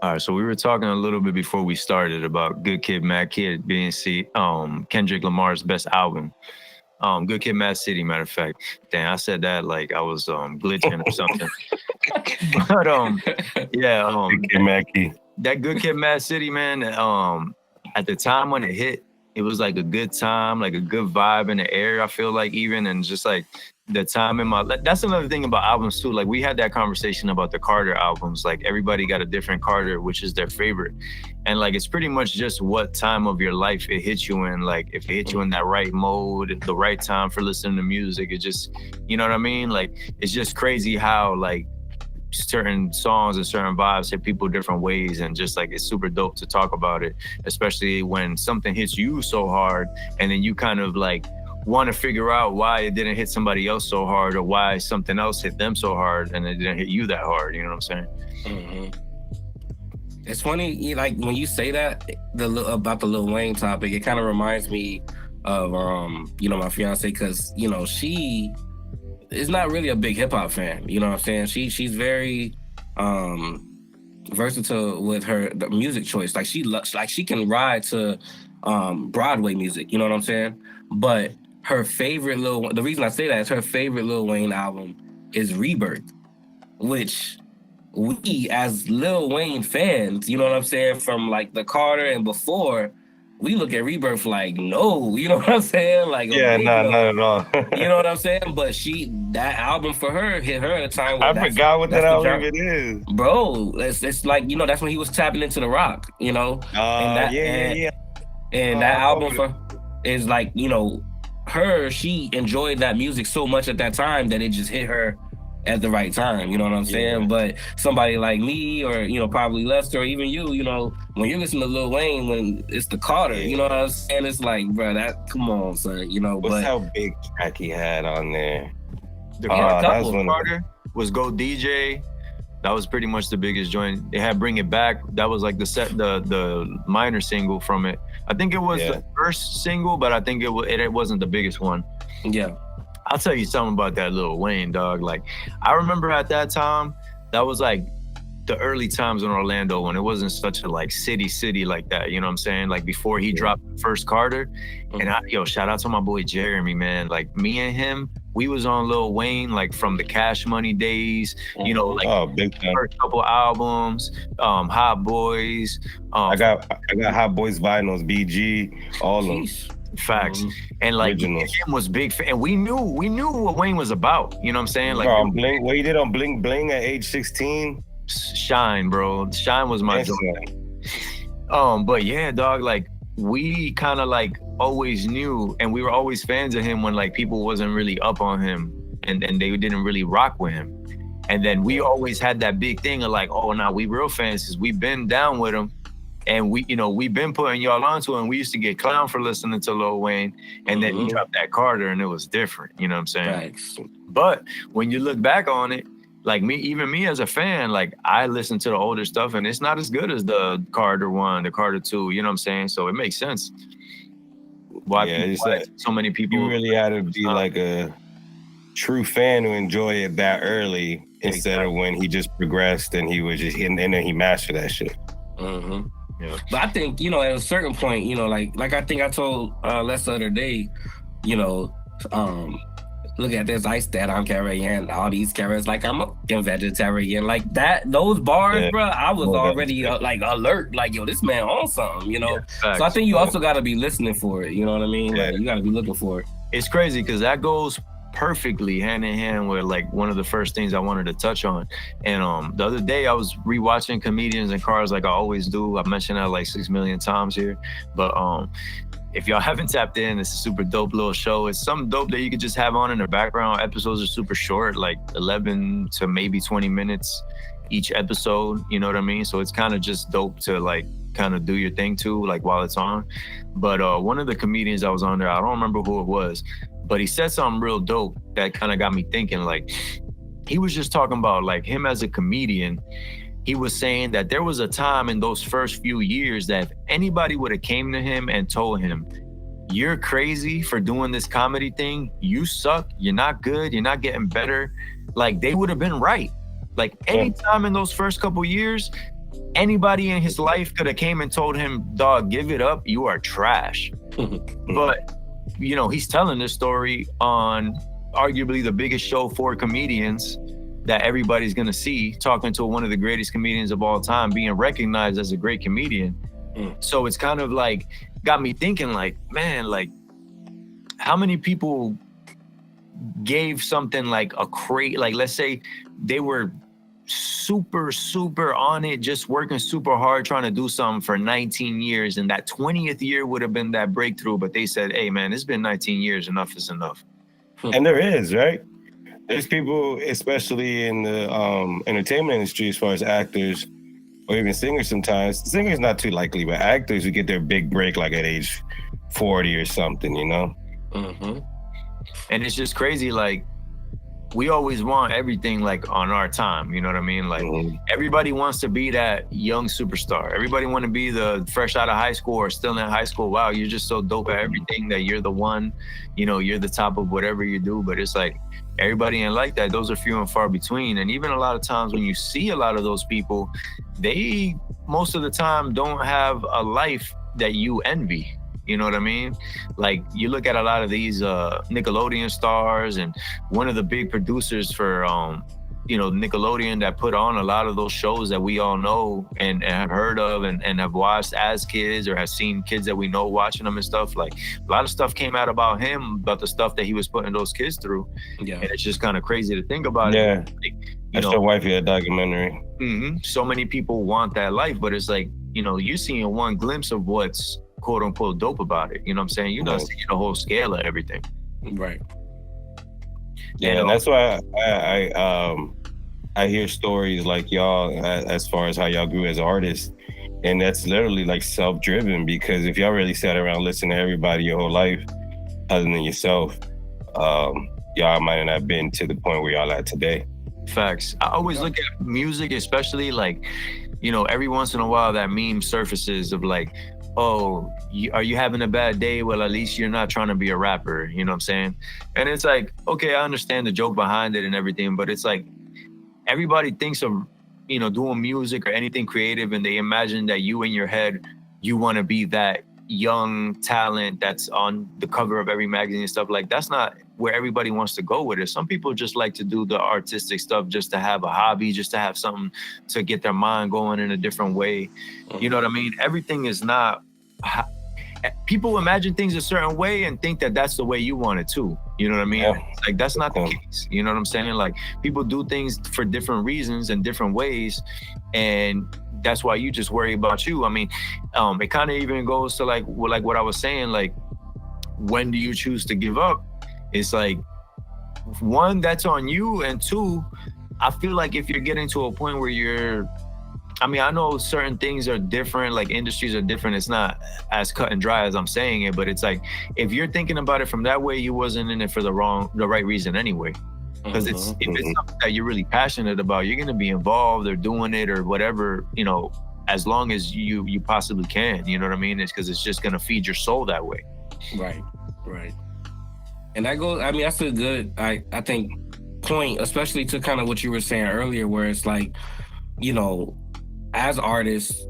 All right, so we were talking a little bit before we started about Good Kid, Mad Kid being Kendrick Lamar's best album. Good Kid, Mad City. Matter of fact, damn, I said that like I was glitching or something. But yeah, Good Kid, Mad Kid. that Good Kid, Mad City, man. At the time when it hit, it was like a good time, like a good vibe in the air. I feel like even and just like the time in my. That's another thing about albums too. Like we had that conversation about the Carter albums. Like everybody got a different Carter, which is their favorite, and like it's pretty much just what time of your life it hits you in. Like if it hits you in that right mode, the right time for listening to music, it just, you know what I mean? Like it's just crazy how like certain songs and certain vibes hit people different ways, and just like it's super dope to talk about it, especially when something hits you so hard and then you kind of like want to figure out why it didn't hit somebody else so hard, or why something else hit them so hard and it didn't hit you that hard. You know what I'm saying? Mm-hmm. It's funny, like when you say that about the Lil Wayne topic, it kind of reminds me of my fiance, because she is not really a big hip hop fan. You know what I'm saying? She's very versatile with the music choice. Like she can ride to Broadway music. You know what I'm saying? But her favorite the reason I say that is her favorite Lil Wayne album is Rebirth, which we as Lil Wayne fans, you know what I'm saying, from like the Carter and before, we look at Rebirth like, no, you know what I'm saying? Like, yeah, not at all. You know what I'm saying? But that album for her hit her at a time when I forgot what that album it is. Bro, it's like, that's when he was tapping into the rock, And that album is like, she enjoyed that music so much at that time that it just hit her at the right time, you know what I'm saying? But somebody like me, or probably Lester, or even you, when you're listening to Lil Wayne, when it's the Carter, you know what I'm saying? It's like, bro, come on, son, What's how big track he had on there? The Carter was Go DJ. That was pretty much the biggest joint. They had Bring It Back. That was like the minor single from it. I think it was the first single, but I think it wasn't the biggest one. Yeah. I'll tell you something about that Lil Wayne, dog. Like, I remember at that time, that was like the early times in Orlando when it wasn't such a like city like that. You know what I'm saying? Like before he dropped the first Carter. And shout out to my boy Jeremy, man. Like me and him, we was on Lil Wayne like from the Cash Money days. Big time. First couple albums, Hot Boys. I got Hot Boys vinyls, BG, all of them. Facts. And like him was big and we knew what Wayne was about. You know what I'm saying? Like Blink, what he did on Bling Bling at age 16. Shine, bro. Shine was my joint. But yeah, dog, like we kind of like always knew, and we were always fans of him when like people wasn't really up on him and they didn't really rock with him. And then we always had that big thing of like, oh, nah, we real fans because we've been down with him. And we've been putting y'all onto him. We used to get clowned for listening to Lil Wayne, and then he dropped that Carter, and it was different. You know what I'm saying? Thanks. But when you look back on it, like even me as a fan, like I listen to the older stuff, and it's not as good as the Carter 1, the Carter 2. You know what I'm saying? So it makes sense. Why so many people? You really had to be like a true fan to enjoy it that early, instead of when he just progressed and he was just and then he mastered that shit. Mm-hmm. Yeah. But I think, at a certain point, like I think I told Les the other day, look at this ice that I'm carrying, all these carrots, like I'm a vegetarian, like that, those bars, bro, I was already like alert, like, yo, this man on something, So I think you also got to be listening for it, you know what I mean? Like, you got to be looking for it. It's crazy because that goes perfectly hand in hand with like one of the first things I wanted to touch on. And the other day I was rewatching Comedians in Cars like I always do. I've mentioned that like 6 million times here. But if y'all haven't tapped in, it's a super dope little show. It's something dope that you could just have on in the background. Episodes are super short, like 11 to maybe 20 minutes each episode, you know what I mean? So it's kind of just dope to like kind of do your thing too, like while it's on. But one of the comedians that was on there, I don't remember who it was, but he said something real dope that kind of got me thinking. Like, he was just talking about like him as a comedian. He was saying that there was a time in those first few years that if anybody would have came to him and told him, you're crazy for doing this comedy thing, you suck, you're not good, you're not getting better, like they would have been right. Like anytime in those first couple years, anybody in his life could have came and told him, dog, give it up, you are trash. But you know, he's telling this story on arguably the biggest show for comedians that everybody's gonna see, talking to one of the greatest comedians of all time, being recognized as a great comedian. So it's kind of like got me thinking, like, man, like how many people gave something like like, let's say they were super on it, just working super hard, trying to do something for 19 years. And that 20th year would have been that breakthrough. But they said, hey, man, it's been 19 years. Enough is enough. And there is, right? There's people, especially in the entertainment industry, as far as actors or even singers sometimes. Singers not too likely, but actors who get their big break like at age 40 or something, you know? And it's just crazy, like, we always want everything like on our time, you know what I mean? Like everybody wants to be that young superstar. Everybody want to be the fresh out of high school or still in high school. Wow, you're just so dope at everything that you're the one, you know, you're the top of whatever you do. But it's like everybody ain't like that. Those are few and far between. And even a lot of times when you see a lot of those people, they most of the time don't have a life that you envy. You know what I mean? Like you look at a lot of these Nickelodeon stars, and one of the big producers for you know, Nickelodeon that put on a lot of those shows that we all know and have heard of and have watched as kids, or have seen kids that we know watching them and stuff. Like a lot of stuff came out about him, about the stuff that he was putting those kids through. Yeah. And it's just kind of crazy to think about it. Like, that's the wifey of documentary. So many people want that life, but it's like, you know, you're seeing one glimpse of what's quote unquote dope about it. You know what I'm saying? You're not seeing the whole scale of everything. Right. Yeah, and that's why I hear stories like y'all as far as how y'all grew as artists. And that's literally like self-driven, because if y'all really sat around listening to everybody your whole life other than yourself, y'all might have not been to the point where y'all at today. Facts. I always look at music, especially like, you know, every once in a while that meme surfaces of like, oh, are you having a bad day? Well, at least you're not trying to be a rapper. You know what I'm saying? And it's like, okay, I understand the joke behind it and everything, but it's like everybody thinks of, you know, doing music or anything creative, and they imagine that you in your head, you want to be that young talent that's on the cover of every magazine and stuff. Like that's not where everybody wants to go with it. Some people just like to do the artistic stuff just to have a hobby, just to have something to get their mind going in a different way. You know what I mean? Everything is not, people imagine things a certain way and think that that's the way you want it too. You know what I mean? Yeah. Like that's not the case. You know what I'm saying? Like people do things for different reasons and different ways, and that's why you just worry about you. I mean, it kind of even goes to like what I was saying, like when do you choose to give up? It's like, one, that's on you, and two, I feel like if you're getting to a point where you're, I mean, I know certain things are different, like industries are different. It's not as cut and dry as I'm saying it, but it's like, if you're thinking about it from that way, you wasn't in it for the right reason anyway. Because if it's something that you're really passionate about, you're gonna be involved or doing it or whatever, you know, as long as you possibly can, you know what I mean? It's because it's just gonna feed your soul that way. Right. And that goes, I mean, that's a good, I think, point, especially to kind of what you were saying earlier, where it's like, you know, as artists,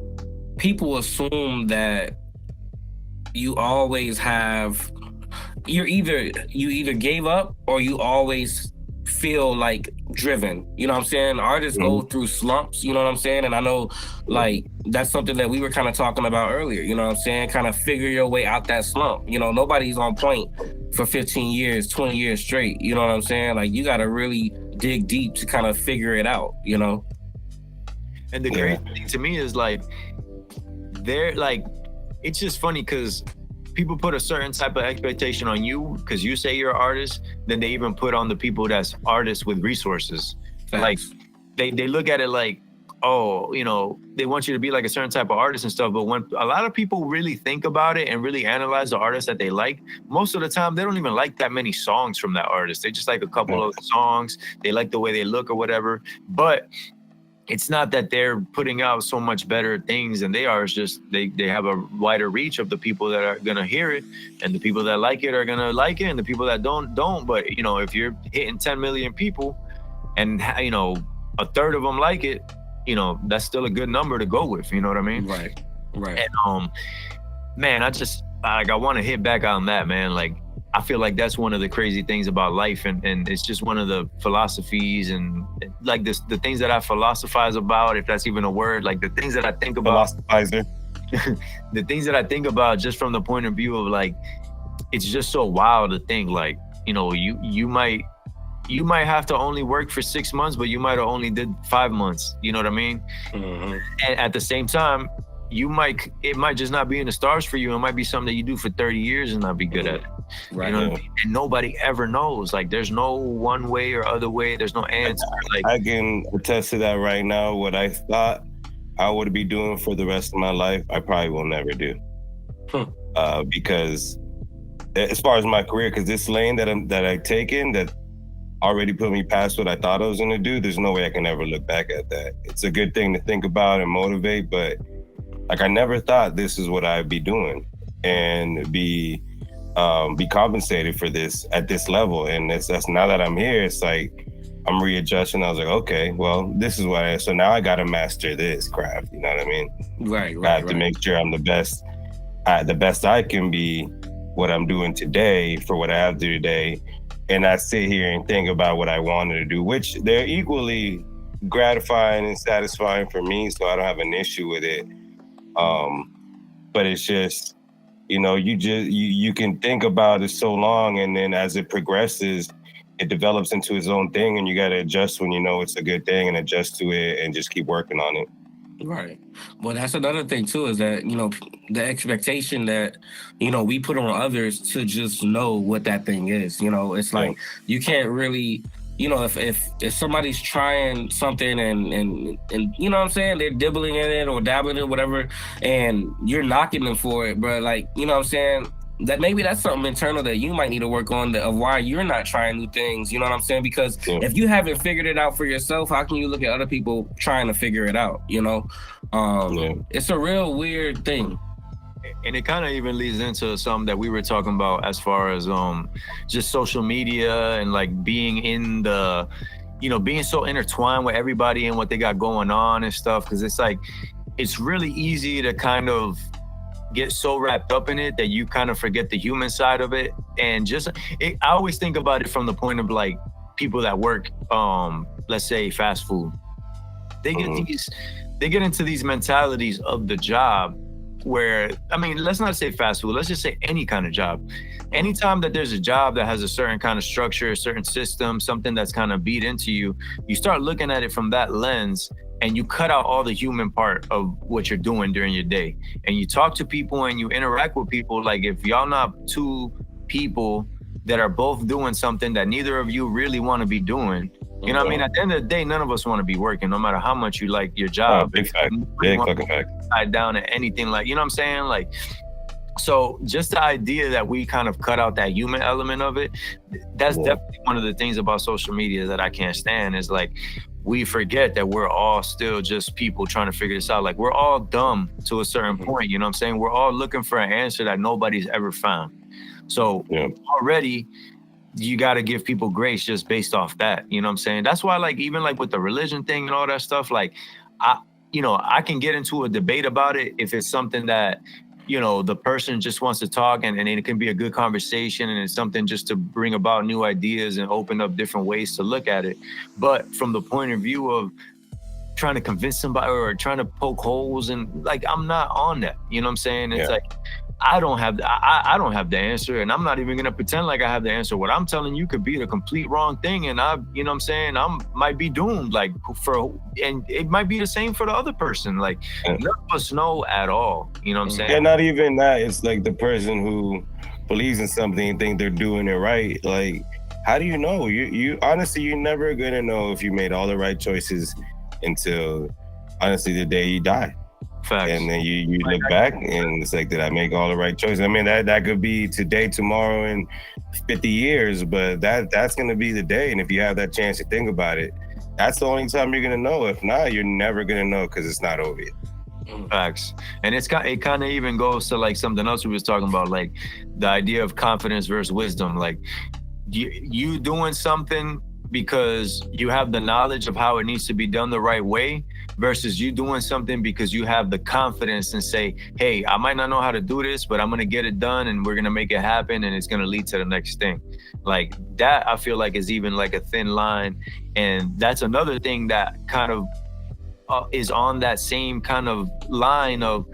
people assume that you always have, you either gave up or you always feel like driven. You know what I'm saying? Artists go through slumps, you know what I'm saying? And I know like that's something that we were kind of talking about earlier, you know what I'm saying? Kind of figure your way out that slump. You know, nobody's on point for 15 years, 20 years straight. You know what I'm saying? Like you got to really dig deep to kind of figure it out, you know? And the great thing to me is like, they're like, it's just funny because people put a certain type of expectation on you because you say you're an artist, then they even put on the people that's artists with resources. Thanks. Like they look at it like, oh, you know, they want you to be like a certain type of artist and stuff. But when a lot of people really think about it and really analyze the artists that they like, most of the time they don't even like that many songs from that artist. They just like a couple of songs. They like the way they look or whatever. But it's not that they're putting out so much better things than they are. It's just they have a wider reach of the people that are gonna hear it, and the people that like it are gonna like it, and the people that don't. But you know, if you're hitting 10 million people, and you know a third of them like it, you know, that's still a good number to go with. You know what I mean? Right. And man, I want to hit back on that, man. Like, I feel like that's one of the crazy things about life, and it's just one of the philosophies and like the things that I philosophize about, if that's even a word, like the things that I think about. Philosophizer. The things that I think about just from the point of view of like, it's just so wild to think like, you know, you might have to only work for 6 months, but you might have only did 5 months. You know what I mean? Mm-hmm. And at the same time, it might just not be in the stars for you. It might be something that you do for 30 years and not be good at it. Right. You know what I mean? And nobody ever knows. Like, there's no one way or other way. There's no answer. Like, I can attest to that right now. What I thought I would be doing for the rest of my life, I probably will never do. Because as far as my career, because this lane that I've taken that already put me past what I thought I was gonna do, there's no way I can ever look back at that. It's a good thing to think about and motivate, but like, I never thought this is what I'd be doing and be compensated for this at this level. And that's now that I'm here, it's like I'm readjusting. I was like, okay, well, this is what so now I got to master this craft. You know what I mean? Right. I have to make sure I'm the best I can be what I'm doing today for what I have to do today. And I sit here and think about what I wanted to do, which they're equally gratifying and satisfying for me. So I don't have an issue with it. But it's just, you know, you can think about it so long, and then as it progresses, it develops into its own thing, and you got to adjust when you know it's a good thing and adjust to it and just keep working on it. Right. Well, that's another thing too, is that, you know, the expectation that, you know, we put on others to just know what that thing is. You know, it's like, you can't really, you know, if somebody's trying something and you know what I'm saying, they're dibbling in it or dabbling in it, whatever, and you're knocking them for it, bro, like, you know what I'm saying, that maybe that's something internal that you might need to work on, of why you're not trying new things. You know what I'm saying? Because if you haven't figured it out for yourself, how can you look at other people trying to figure it out? You know, it's a real weird thing. And it kind of even leads into something that we were talking about as far as just social media and like being in the, you know, being so intertwined with everybody and what they got going on and stuff. Because it's like, it's really easy to kind of get so wrapped up in it that you kind of forget the human side of it. And just, I always think about it from the point of like people that work, let's say fast food. They get into these mentalities of the job where, I mean, let's not say fast food, let's just say any kind of job. Anytime that there's a job that has a certain kind of structure, a certain system, something that's kind of beat into you, you start looking at it from that lens, and you cut out all the human part of what you're doing during your day. And you talk to people and you interact with people. Like, if y'all not two people that are both doing something that neither of you really want to be doing, you know what I mean? At the end of the day, none of us want to be working, no matter how much you like your job. Big fact. Big fucking fact. Tied down to anything, like, you know what I'm saying? Like, so just the idea that we kind of cut out that human element of it, that's definitely one of the things about social media that I can't stand, is like, we forget that we're all still just people trying to figure this out. Like, we're all dumb to a certain point, you know what I'm saying? We're all looking for an answer that nobody's ever found. So already you got to give people grace just based off that, you know what I'm saying? That's why, like, even like with the religion thing and all that stuff, like, I can get into a debate about it if it's something that, you know, the person just wants to talk and it can be a good conversation and it's something just to bring about new ideas and open up different ways to look at it. But from the point of view of trying to convince somebody or trying to poke holes, and like, I'm not on that, you know what I'm saying? It's like, I don't have the answer, and I'm not even gonna pretend like I have the answer. What I'm telling you could be the complete wrong thing, and you know what I'm saying, might be doomed, like, and it might be the same for the other person. Like, none of us know at all, you know what I'm saying? Yeah, not even that. It's like the person who believes in something and think they're doing it right. Like, how do you know? You honestly, you're never gonna know if you made all the right choices until, honestly, the day you die. Facts. And then you look back and it's like, did I make all the right choices? I mean, that could be today, tomorrow, and 50 years, but that's going to be the day. And if you have that chance to think about it, that's the only time you're going to know. If not, you're never going to know, because it's not over yet. Facts. And it kind of even goes to like something else we was talking about, like the idea of confidence versus wisdom. Like, you doing something because you have the knowledge of how it needs to be done the right way, versus you doing something because you have the confidence and say, hey, I might not know how to do this, but I'm going to get it done and we're going to make it happen and it's going to lead to the next thing. Like that, I feel like is even like a thin line. And that's another thing that kind of is on that same kind of line of,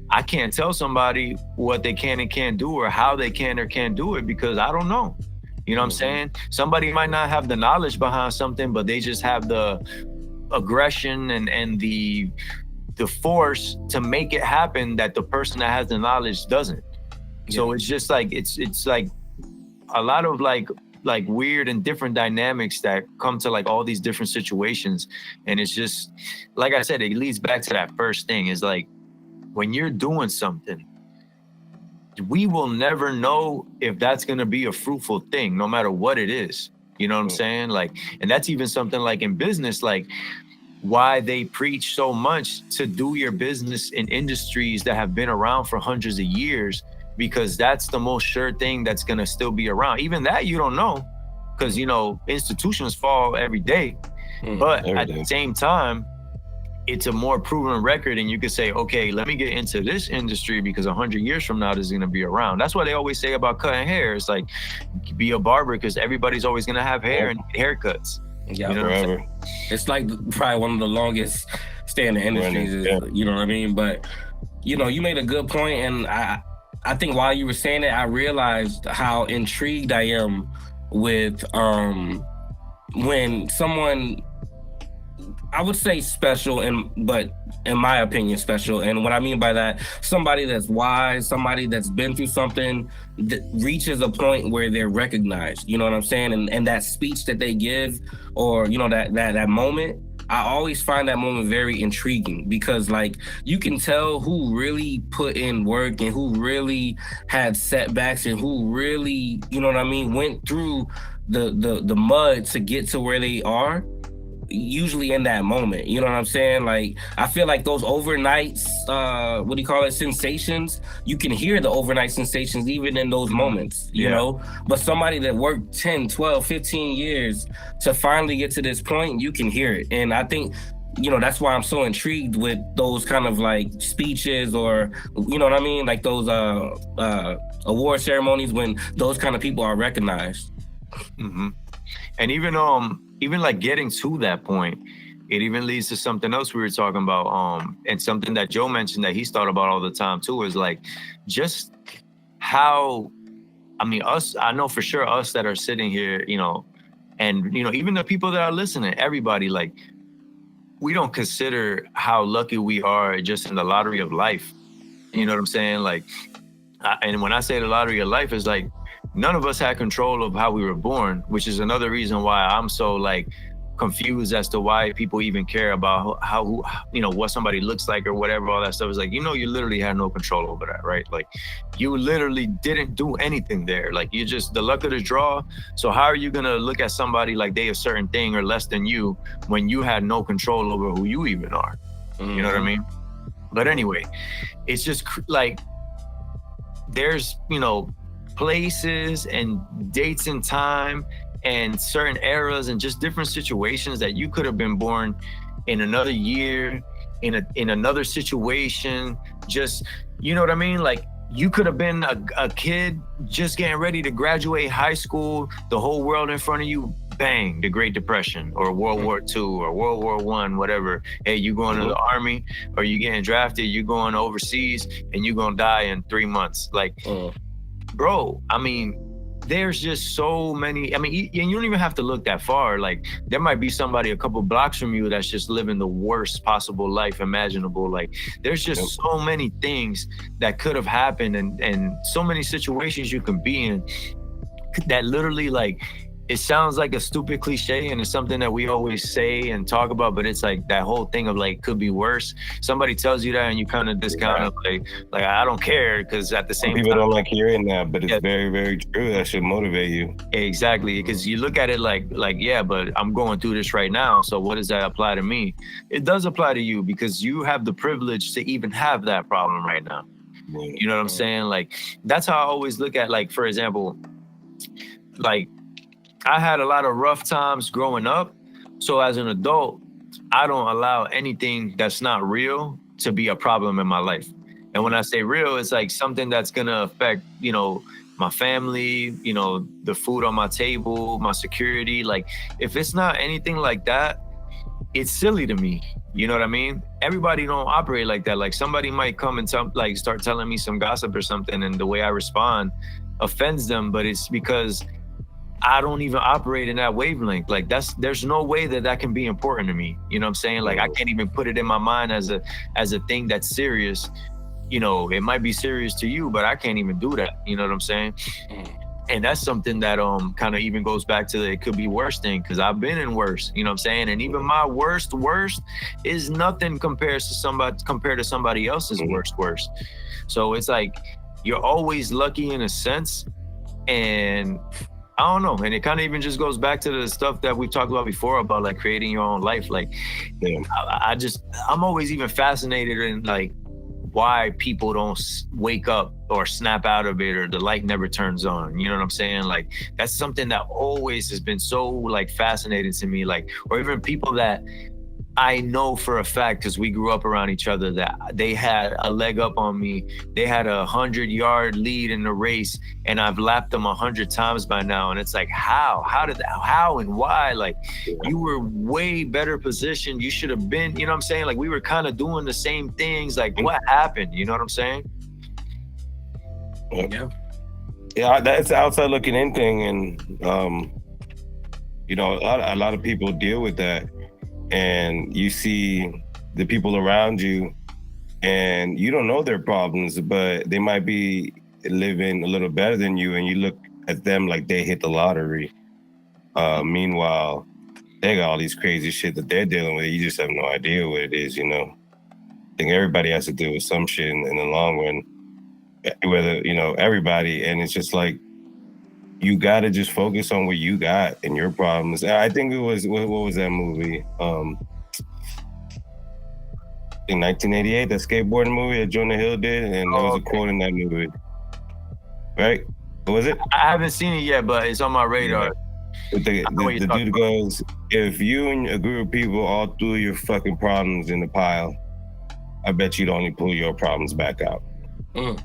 I can't tell somebody what they can and can't do or how they can or can't do it because I don't know. You know what I'm saying? Somebody might not have the knowledge behind something, but they just have the aggression and the force to make it happen that the person that has the knowledge doesn't. So it's just like it's like a lot of like weird and different dynamics that come to like all these different situations. And it's just, like I said, it leads back to that first thing is like, when you're doing something, we will never know if that's going to be a fruitful thing, no matter what it is. You know what I'm saying? Like, and that's even something like in business, like why they preach so much to do your business in industries that have been around for hundreds of years, because that's the most sure thing that's going to still be around. Even that you don't know, because, you know, institutions fall every day. But at the same time, it's a more proven record, and you could say, okay, let me get into this industry because 100 years from now, this is going to be around. That's why they always say about cutting hair. It's like, be a barber because everybody's always going to have hair and haircuts. Yeah, you know forever. It's like probably one of the longest stay in the industries. You know what I mean? But, you know, you made a good point, and I think while you were saying it, I realized how intrigued I am with when someone, I would say special, but in my opinion, special. And what I mean by that, somebody that's wise, somebody that's been through something that reaches a point where they're recognized. You know what I'm saying? And that speech that they give, or, you know, that moment, I always find that moment very intriguing because, like, you can tell who really put in work and who really had setbacks and who really, you know what I mean, went through the mud to get to where they are. Usually in that moment, you know what I'm saying? Like, I feel like those overnight, sensations, you can hear the overnight sensations even in those moments, you know? But somebody that worked 10, 12, 15 years to finally get to this point, you can hear it. And I think, you know, that's why I'm so intrigued with those kind of like speeches, or, you know what I mean? Like those award ceremonies when those kind of people are recognized. And even like getting to that point, it even leads to something else we were talking about, and something that Joe mentioned that he's thought about all the time too, is like just how, I mean, I know for sure us that are sitting here, you know, and, you know, even the people that are listening, everybody, like, we don't consider how lucky we are just in the lottery of life. You know what I'm saying? Like, and when I say the lottery of life, is like, none of us had control of how we were born, which is another reason why I'm so like confused as to why people even care about how you know, what somebody looks like or whatever, all that stuff. Is like, you know, you literally had no control over that, right? Like, you literally didn't do anything there. Like, you just the luck of the draw. So how are you gonna look at somebody like they a certain thing or less than you when you had no control over who you even are? You know what I mean? But anyway, it's just like, there's, you know, places and dates and time and certain eras and just different situations that you could have been born in another year, in another situation. Just, you know what I mean? Like, you could have been a kid just getting ready to graduate high school, the whole world in front of you, bang, the Great Depression or World War II or World War I, whatever. Hey, you going to the army, or you getting drafted, you going overseas, and you gonna die in 3 months. Like, bro, I mean, there's just so many. I mean, and you don't even have to look that far. Like, there might be somebody a couple blocks from you that's just living the worst possible life imaginable. Like, there's just so many things that could have happened, and so many situations you can be in that literally, like, it sounds like a stupid cliche, and it's something that we always say and talk about, but it's like that whole thing of like, could be worse. Somebody tells you that and you kind of discount it, like I don't care, because at the same time, people don't like hearing that, but it's very, very true. That should motivate you. Exactly, because you look at it like, yeah, but I'm going through this right now, so what does that apply to me? It does apply to you, because you have the privilege to even have that problem right now. You know what I'm saying? Like, that's how I always look at, like, for example, like, I had a lot of rough times growing up. So as an adult, I don't allow anything that's not real to be a problem in my life. And when I say real, it's like something that's gonna affect, you know, my family, you know, the food on my table, my security. Like, if it's not anything like that, it's silly to me. You know what I mean? Everybody don't operate like that. Like, somebody might come and start telling me some gossip or something, and the way I respond offends them, but it's because I don't even operate in that wavelength. Like, there's no way that can be important to me. You know what I'm saying? Like, I can't even put it in my mind as a thing that's serious. You know, it might be serious to you, but I can't even do that. You know what I'm saying? And that's something that kind of even goes back to the it could be worse thing, because I've been in worse. You know what I'm saying? And even my worst is nothing compared to somebody else's worst. So it's like you're always lucky in a sense, and I don't know. And it kind of even just goes back to the stuff that we've talked about before about like creating your own life. Like, I'm always even fascinated in like why people don't wake up or snap out of it, or the light never turns on. You know what I'm saying? Like, that's something that always has been so like fascinating to me. Like, or even people that I know for a fact, because we grew up around each other, that they had a leg up on me. They had a 100-yard lead in the race, and I've lapped them 100 times by now. And it's like, how and why? Like, you were way better positioned. You should have been, you know what I'm saying? Like, we were kind of doing the same things. Like, what happened? You know what I'm saying? Yeah, that's the outside looking in thing. And, you know, a lot of people deal with that. And you see the people around you and you don't know their problems, but they might be living a little better than you, and you look at them like they hit the lottery. Meanwhile, they got all these crazy shit that they're dealing with. You just have no idea what it is, you know? I think everybody has to deal with some shit in the long run, whether, you know, everybody. And it's just like, you got to just focus on what you got and your problems. I think it was, what was that movie? In 1988, that skateboarding movie that Jonah Hill did, and there was a quote in that movie. Right? What was it? I haven't seen it yet, but it's on my radar. Yeah. The dude goes, if you and a group of people all threw your fucking problems in the pile, I bet you'd only pull your problems back out. You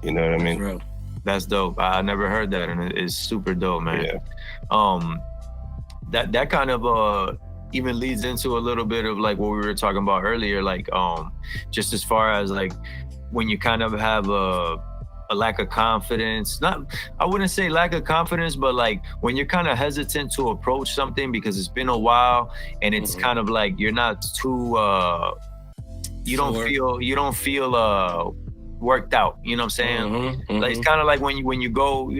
know what I mean? Real. That's dope. I never heard that, and it's super dope, man. Yeah. That kind of even leads into a little bit of like what we were talking about earlier, like just as far as like when you kind of have a lack of confidence. I wouldn't say lack of confidence, but like when you're kind of hesitant to approach something because it's been a while, and it's kind of like you're not too you don't feel worked out, you know what I'm saying? Like, it's kind of like when you go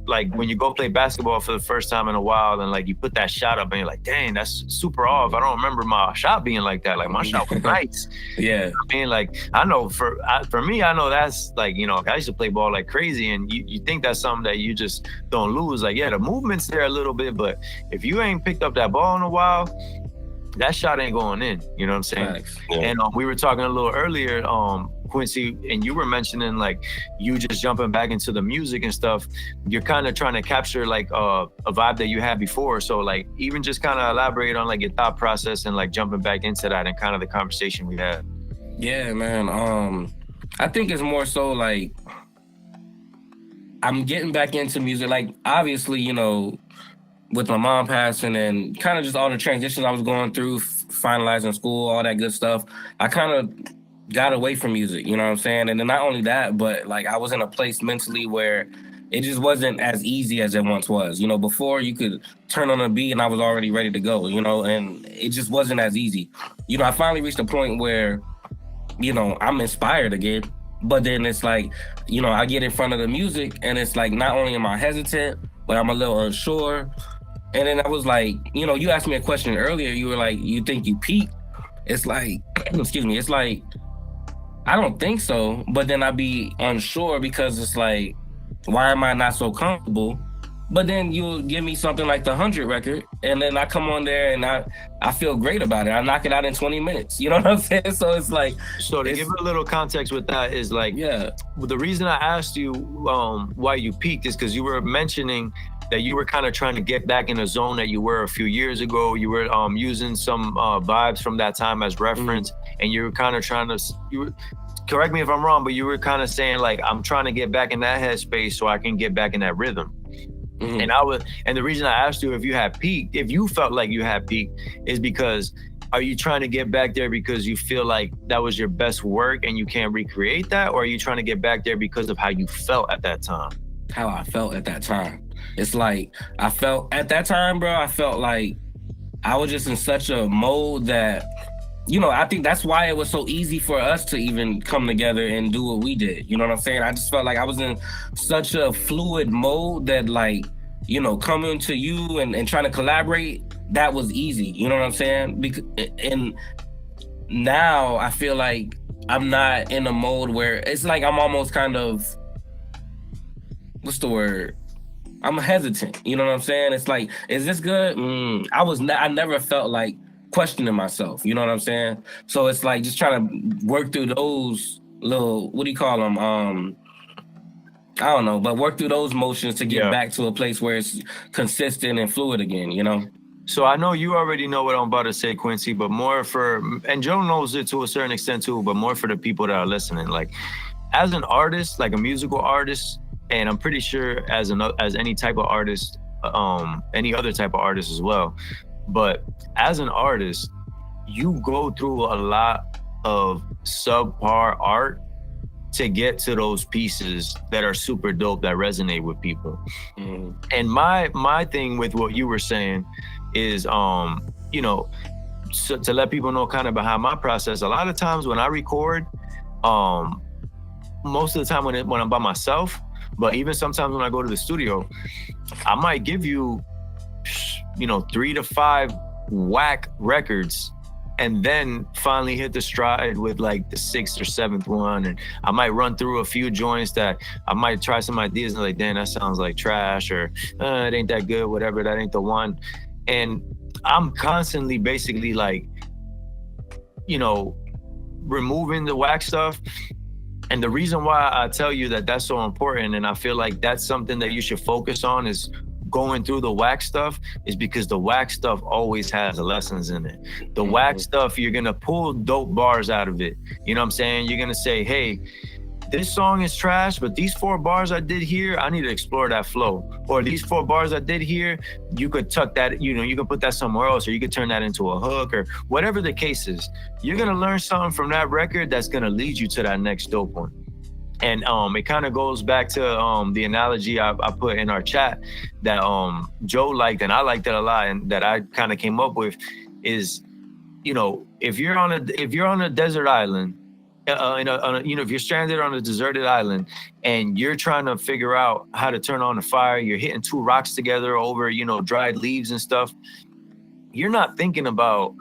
like when you go play basketball for the first time in a while, and like you put that shot up and you're like, dang, that's super off. I don't remember my shot being like that. Like, my shot was nice. Yeah. You know what I mean, like, I know for me, I know that's like, you know, I used to play ball like crazy, and you think that's something that you just don't lose. Like, yeah, the movement's there a little bit, but if you ain't picked up that ball in a while, that shot ain't going in. You know what I'm saying? Yeah. And we were talking a little earlier, Quincy, and you were mentioning like you just jumping back into the music and stuff. You're kind of trying to capture like a vibe that you had before. So like even just kind of elaborate on like your thought process and like jumping back into that and kind of the conversation we had. Yeah, man. I think it's more so like I'm getting back into music. Like, obviously, you know, with my mom passing and kind of just all the transitions I was going through, finalizing school, all that good stuff, I kind of got away from music, you know what I'm saying? And then not only that, but like I was in a place mentally where it just wasn't as easy as it once was. You know, before you could turn on a beat and I was already ready to go, you know, and it just wasn't as easy. You know, I finally reached a point where, you know, I'm inspired again, but then it's like, you know, I get in front of the music and it's like, not only am I hesitant, but I'm a little unsure. And then I was like, you know, you asked me a question earlier, you were like, you think you peaked? It's like, excuse me, it's like, I don't think so, but then I'd be unsure because it's like, why am I not so comfortable? But then you'll give me something like the 100 record, and then I come on there and I feel great about it. I knock it out in 20 minutes. You know what I'm saying? So it's like... So to give a little context with that is like, yeah, the reason I asked you why you peaked is because you were mentioning that you were kind of trying to get back in a zone that you were a few years ago. You were using some vibes from that time as reference, and you were kind of trying to, correct me if I'm wrong, but you were kind of saying like, I'm trying to get back in that headspace so I can get back in that rhythm. And the reason I asked you if you had peaked, if you felt like you had peaked, is because are you trying to get back there because you feel like that was your best work and you can't recreate that? Or are you trying to get back there because of how you felt at that time? How I felt at that time. It's like, I felt at that time, bro, I felt like I was just in such a mode that, you know, I think that's why it was so easy for us to even come together and do what we did. You know what I'm saying? I just felt like I was in such a fluid mode that, like, you know, coming to you and trying to collaborate, that was easy. You know what I'm saying? And now I feel like I'm not in a mode where it's like I'm almost kind of, what's the word? I'm hesitant. You know what I'm saying? It's like, is this good? I never felt like questioning myself. You know what I'm saying? So it's like just trying to work through those little, what do you call them? I don't know, but work through those motions to get back to a place where it's consistent and fluid again, you know? So I know you already know what I'm about to say, Quincy, but more for, and Joe knows it to a certain extent too, but more for the people that are listening. Like, as an artist, like a musical artist, and I'm pretty sure as any type of artist, any other type of artist as well, but as an artist, you go through a lot of subpar art to get to those pieces that are super dope, that resonate with people. And my thing with what you were saying is, you know, so to let people know kind of behind my process, a lot of times when I record, most of the time when I'm by myself, but even sometimes when I go to the studio, I might give you, you know, 3 to 5 whack records, and then finally hit the stride with like the 6th or 7th one. And I might run through a few joints that I might try some ideas and like, damn, that sounds like trash, or it ain't that good, whatever, that ain't the one. And I'm constantly basically like, you know, removing the whack stuff. And the reason why I tell you that that's so important, and I feel like that's something that you should focus on, is going through the whack stuff, is because the whack stuff always has lessons in it. The whack stuff, you're gonna pull dope bars out of it. You know what I'm saying? You're gonna say, hey, this song is trash, but these 4 bars I did here, I need to explore that flow. Or these 4 bars I did here, you could tuck that, you know, you can put that somewhere else, or you could turn that into a hook, or whatever the case is. You're gonna learn something from that record that's gonna lead you to that next dope one. And it kind of goes back to the analogy I put in our chat that Joe liked, and I liked it a lot, and that I kind of came up with, is, you know, if you're on a desert island, you know, if you're stranded on a deserted island and you're trying to figure out how to turn on the fire, you're hitting 2 rocks together over, you know, dried leaves and stuff. You're not thinking about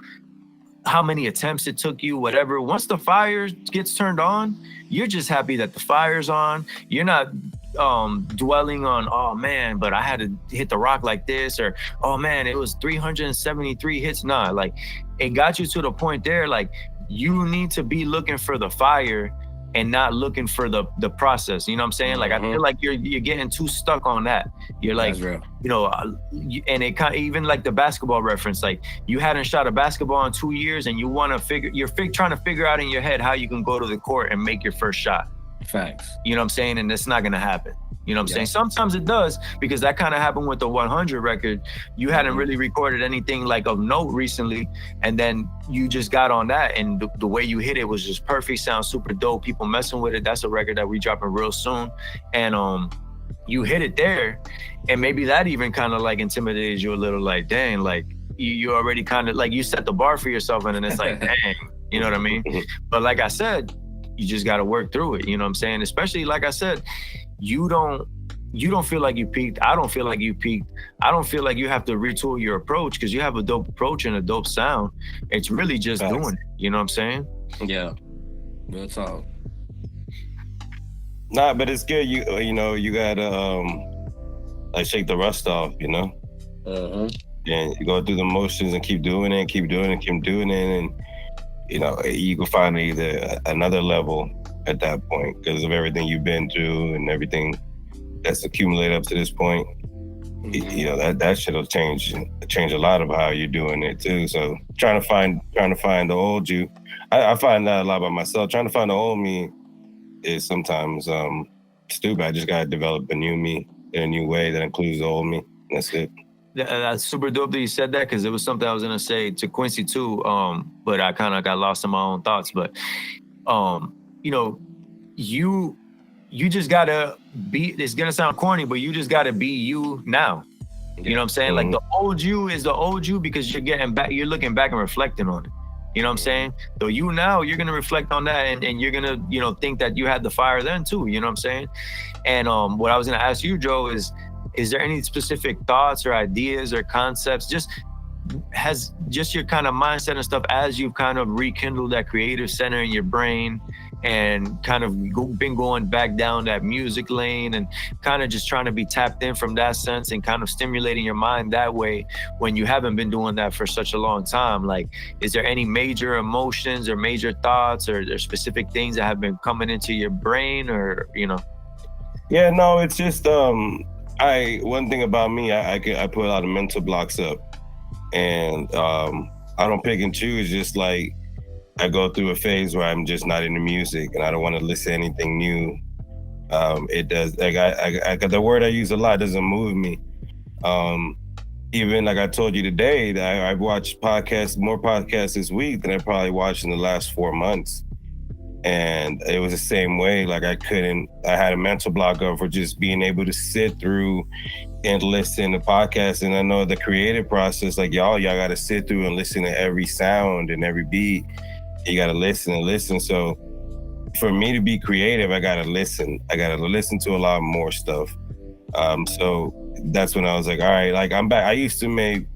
how many attempts it took you, whatever. Once the fire gets turned on, you're just happy that the fire's on. You're not dwelling on, oh man, but I had to hit the rock like this, or oh man, it was 373 hits. Nah, like, it got you to the point there, like, you need to be looking for the fire and not looking for the process. You know what I'm saying? Like, I feel like you're getting too stuck on that. You're like, you know, and it kind of, even like the basketball reference, like, you hadn't shot a basketball in 2 years and you want to trying to figure out in your head how you can go to the court and make your first shot. Facts. You know what I'm saying? And it's not going to happen. You know what I'm saying? Sometimes it does, because that kind of happened with the 100 record. You hadn't really recorded anything like of note recently, and then you just got on that, and the way you hit it was just perfect. Sounds super dope. People messing with it. That's a record that we dropping real soon. And you hit it there, and maybe that even kind of like intimidated you a little, like, dang, like you already kind of like, you set the bar for yourself, and then it's like, dang, you know what I mean? But like I said, you just got to work through it. You know what I'm saying? Especially, like I said, you don't feel like you peaked. I don't feel like you peaked. I don't feel like you have to retool your approach, because you have a dope approach and a dope sound. It's really just doing it. You know what I'm saying? Yeah. Real talk. Nah, but it's good. You know, you gotta like shake the rust off, you know? And you go through the motions and keep doing it, and you know, you can find either another level at that point because of everything you've been through and everything that's accumulated up to this point. you know, that shit'll change a lot of how you're doing it too. So trying to find the old you, I find that a lot by myself. Trying to find the old me is sometimes stupid. I just gotta develop a new me in a new way that includes the old me. That's it. That's super dope that you said that, because it was something I was gonna say to Quincy too. But I kind of got lost in my own thoughts. But you know, you just gotta be. It's gonna sound corny, but you just gotta be you now. You know what I'm saying? Like the old you is the old you because you're getting back. You're looking back and reflecting on it. You know what I'm saying? So you now, you're gonna reflect on that, and you're gonna, you know, think that you had the fire then too. You know what I'm saying? And what I was gonna ask you, Joe, is there any specific thoughts or ideas or concepts, just your kind of mindset and stuff as you've kind of rekindled that creative center in your brain and kind of been going back down that music lane and kind of just trying to be tapped in from that sense and kind of stimulating your mind that way when you haven't been doing that for such a long time? Like, is there any major emotions or major thoughts or specific things that have been coming into your brain, or, you know? Yeah, no, it's just one thing about me, I put a lot of mental blocks up, and I don't pick and choose. Just like I go through a phase where I'm just not into music and I don't want to listen to anything new. It does, like I the word I use a lot doesn't move me. Even like I told you today, that I've watched more podcasts this week than I probably watched in the last 4 months. And it was the same way. Like I had a mental block up for just being able to sit through and listen to podcasts. And I know the creative process, like y'all got to sit through and listen to every sound and every beat. You got to listen and listen. So for me to be creative, I got to listen. I got to listen to a lot more stuff. So that's when I was like, all right, like I'm back. I used to make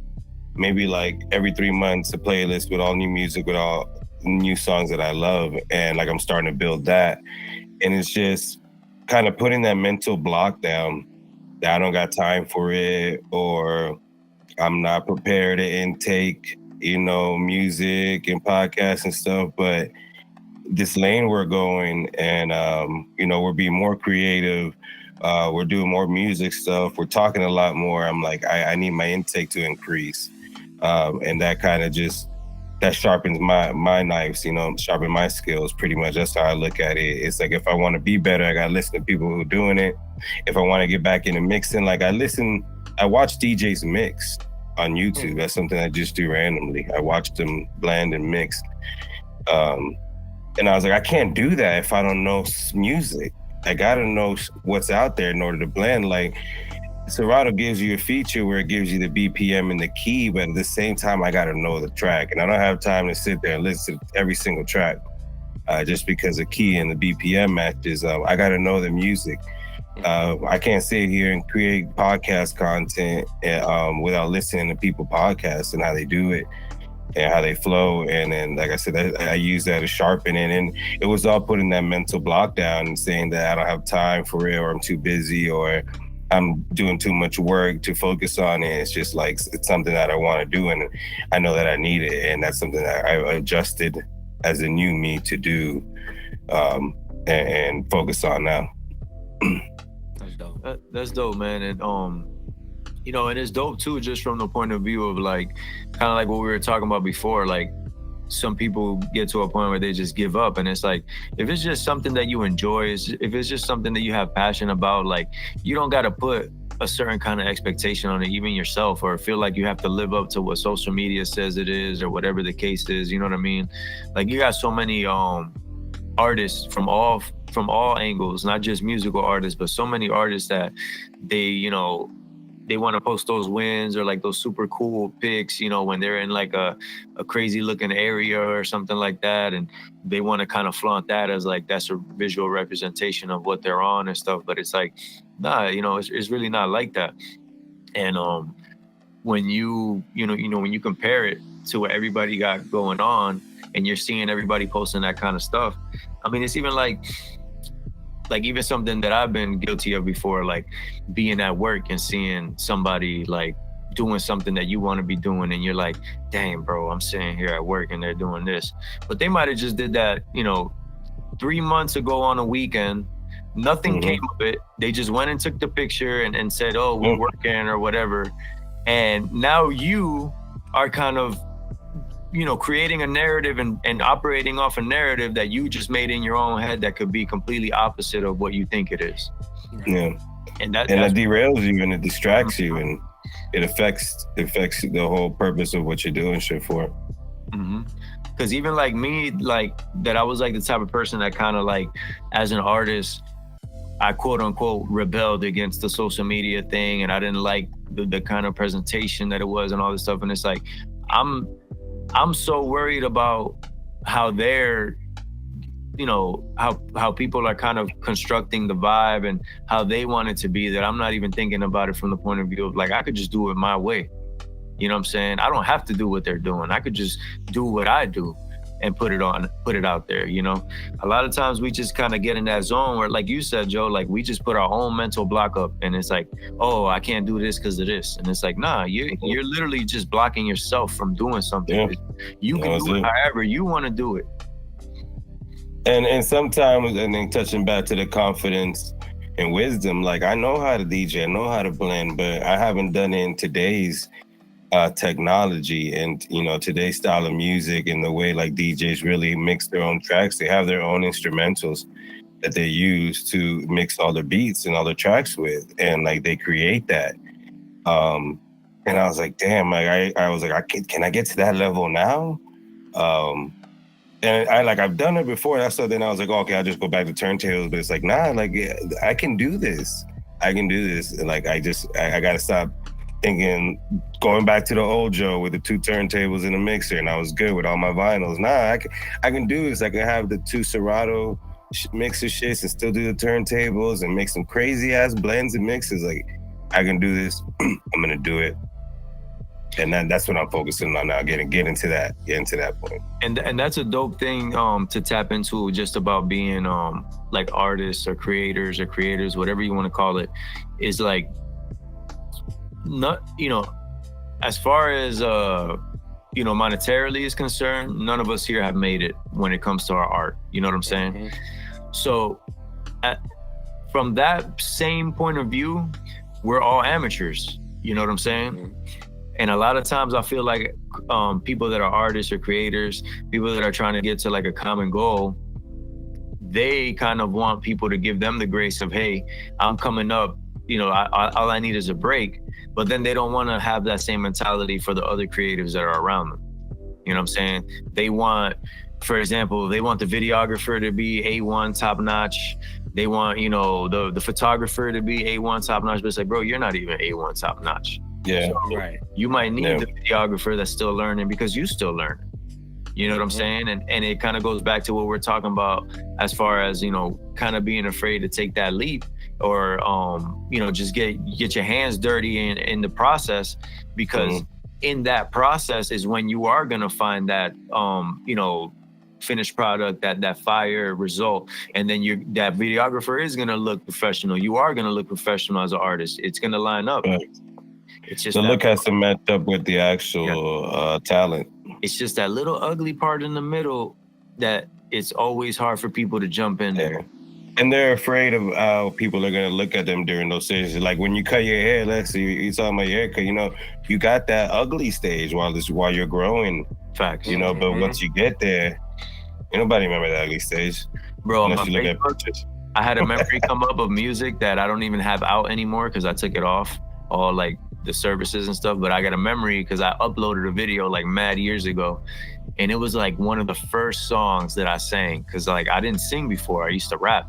maybe like every 3 months a playlist with all new music, with all new songs that I love, and like I'm starting to build that. And it's just kind of putting that mental block down that I don't got time for it, or I'm not prepared to intake, you know, music and podcasts and stuff. But this lane we're going, and you know, we're being more creative, we're doing more music stuff, we're talking a lot more. I'm like, I need my intake to increase, and that kind of just that sharpens my knives, you know, sharpen my skills pretty much. That's how I look at it. It's like, if I want to be better, I got to listen to people who are doing it. If I want to get back into mixing, like I watch DJs mix on YouTube. That's something I just do randomly. I watch them blend and mix. And I was like, I can't do that if I don't know music. I got to know what's out there in order to blend. Like, Serato gives you a feature where it gives you the BPM and the key, but at the same time, I got to know the track. And I don't have time to sit there and listen to every single track just because the key and the BPM matches. I got to know the music. I can't sit here and create podcast content without listening to people podcasts and how they do it and how they flow. And then, like I said, I use that to sharpen it. And it was all putting that mental block down and saying that I don't have time for it, or I'm too busy, or I'm doing too much work to focus on it. It's just like, it's something that I want to do, and I know that I need it. And that's something that I adjusted as a new me to do and focus on now. That's dope. That's dope, man. And you know, and it's dope too, just from the point of view of like, kind of like what we were talking about before, like some people get to a point where they just give up. And it's like, if it's just something that you enjoy, if it's just something that you have passion about, like you don't got to put a certain kind of expectation on it, even yourself, or feel like you have to live up to what social media says it is, or whatever the case is. You know what I mean? Like you got so many artists from all angles, not just musical artists, but so many artists that they, you know, they want to post those wins or like those super cool pics, you know, when they're in like a crazy looking area or something like that. And they want to kind of flaunt that as like, that's a visual representation of what they're on and stuff. But it's like, nah, you know, it's really not like that. And when you when you compare it to what everybody got going on and you're seeing everybody posting that kind of stuff, I mean, it's even like even something that I've been guilty of before, like being at work and seeing somebody like doing something that you want to be doing, and you're like, damn, bro, I'm sitting here at work and they're doing this. But they might have just did that, you know, 3 months ago on a weekend, Nothing came of it. They just went and took the picture and said, oh, we're working or whatever. And now you are kind of, you know, creating a narrative and operating off a narrative that you just made in your own head that could be completely opposite of what you think it is. Yeah. And that derails you and it distracts you and it affects the whole purpose of what you're doing shit for. Because even like me, like that, I was like the type of person that kind of like, as an artist, I quote unquote rebelled against the social media thing, and I didn't like the kind of presentation that it was and all this stuff. And it's like, I'm so worried about how they're, you know, how people are kind of constructing the vibe and how they want it to be, that I'm not even thinking about it from the point of view of like, I could just do it my way. You know what I'm saying? I don't have to do what they're doing. I could just do what I do and put it out there, you know? A lot of times we just kind of get in that zone where, like you said, Joe, like we just put our own mental block up and it's like, oh, I can't do this because of this. And it's like, nah, you're literally just blocking yourself from doing something. Yeah. You can do it however you want to do it. And sometimes, and then touching back to the confidence and wisdom, like I know how to DJ, I know how to blend, but I haven't done it in today's technology and, you know, today's style of music and the way like DJs really mix their own tracks. They have their own instrumentals that they use to mix all the beats and all the tracks with, and like they create that. And I was like, damn, like I was like, can I get to that level now? And I've done it before. So then I was like, okay, I'll just go back to turntables. But it's like, nah, like I can do this. And like I gotta stop thinking, going back to the old Joe with the 2 turntables and a mixer, and I was good with all my vinyls. Nah, I can do this. I can have the 2 Serato mixer shits and still do the turntables and make some crazy ass blends and mixes. Like I can do this. I'm gonna do it. And that's what I'm focusing on now, getting to that point. And that's a dope thing to tap into, just about being like artists or creators, whatever you want to call it, is like, not, you know, as far as you know, monetarily is concerned, none of us here have made it when it comes to our art. You know what I'm saying? So from that same point of view, we're all amateurs. You know what I'm saying? And a lot of times I feel like people that are artists or creators, people that are trying to get to like a common goal, they kind of want people to give them the grace of, hey, I'm coming up, you know, all I need is a break. But then they don't want to have that same mentality for the other creatives that are around them. You know what I'm saying? They want, for example, they want the videographer to be A1 top notch. They want, you know, the photographer to be A1 top notch. But it's like, bro, you're not even A1 top notch. Yeah. So right. You might need the videographer that's still learning because you still learning. You know what I'm saying? And it kind of goes back to what we're talking about as far as, you know, kind of being afraid to take that leap or, you know, just get your hands dirty in the process, because in that process is when you are going to find that, you know, finished product, that fire result. And then that videographer is going to look professional. You are going to look professional as an artist. It's going to line up. Right. It's just the look has to match up with the actual talent. It's just that little ugly part in the middle that it's always hard for people to jump in there. And they're afraid of how people are going to look at them during those stages. Like when you cut your hair, let's see, you're talking about your haircut, you know, you got that ugly stage while you're growing. Facts. You know, but once you get there, ain't nobody remember that ugly stage. Bro, unless you look at pictures. I had a memory come up of music that I don't even have out anymore because I took it off all like the services and stuff, but I got a memory because I uploaded a video like mad years ago, and it was like one of the first songs that I sang, because like I didn't sing before, I used to rap.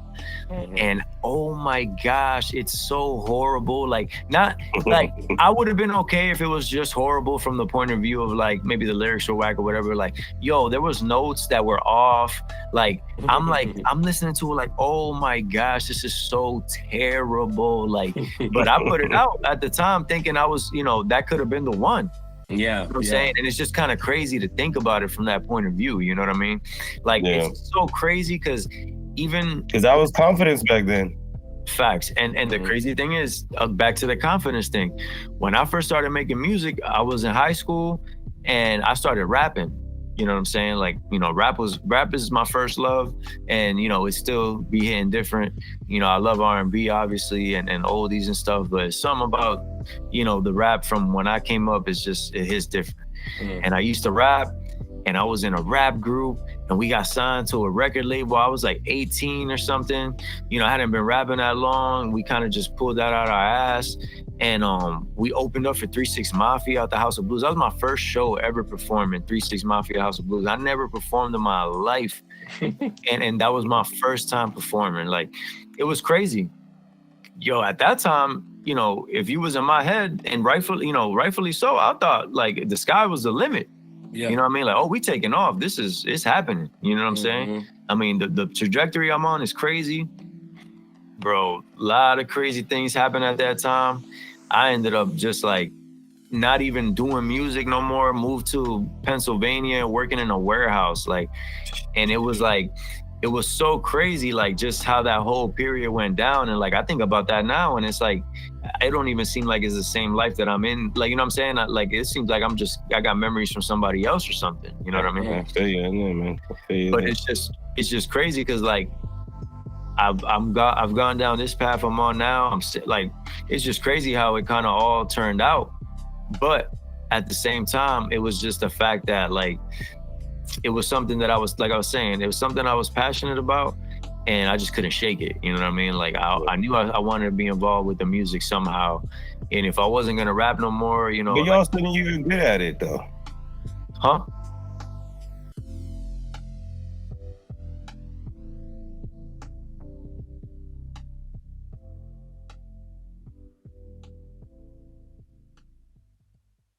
And oh my gosh, it's so horrible. Like, not like I would have been okay if it was just horrible from the point of view of like maybe the lyrics were whack or whatever. Like, yo, there was notes that were off. Like I'm listening to it like, oh my gosh, this is so terrible. Like, but I put it out at the time thinking I was, you know, that could have been the one. Yeah, you know what I'm saying? And it's just kind of crazy to think about it from that point of view. You know what I mean? Like, it's so crazy because I was confident back then. Facts. And the crazy thing is, back to the confidence thing. When I first started making music, I was in high school and I started rapping. You know what I'm saying? Like, you know, rap is my first love, and you know, it still be hitting different. You know, I love R&B obviously and oldies and stuff, but something about, you know, the rap from when I came up is just, it hits different. And I used to rap, and I was in a rap group, and we got signed to a record label. I was like 18 or something. You know, I hadn't been rapping that long. We kind of just pulled that out our ass. And we opened up for 3 6 Mafia at the House of Blues. That was my first show ever performing, 3 6 Mafia House of Blues. I never performed in my life. and that was my first time performing. Like, it was crazy. Yo, at that time, you know, if you was in my head, and rightfully so, I thought like the sky was the limit. Yeah. You know what I mean? Like, oh, we taking off. It's happening. You know what I'm saying? I mean, the trajectory I'm on is crazy. Bro, a lot of crazy things happened at that time. I ended up just like not even doing music no more, moved to Pennsylvania, working in a warehouse. Like, and it was so crazy, like just how that whole period went down. And like, I think about that now, and it's like, it don't even seem like it's the same life that I'm in. Like, you know what I'm saying? Like, it seems like I got memories from somebody else or something. You know what I mean? I feel you, I know, man. I feel you. But it's just crazy because like, I've gone down this path I'm on now. Like, it's just crazy how it kind of all turned out. But at the same time, it was just the fact that like, it was something that I was saying, it was something I was passionate about, and I just couldn't shake it. You know what I mean? Like, I knew I wanted to be involved with the music somehow. And if I wasn't gonna rap no more, you know. But y'all still even good at it though. Huh?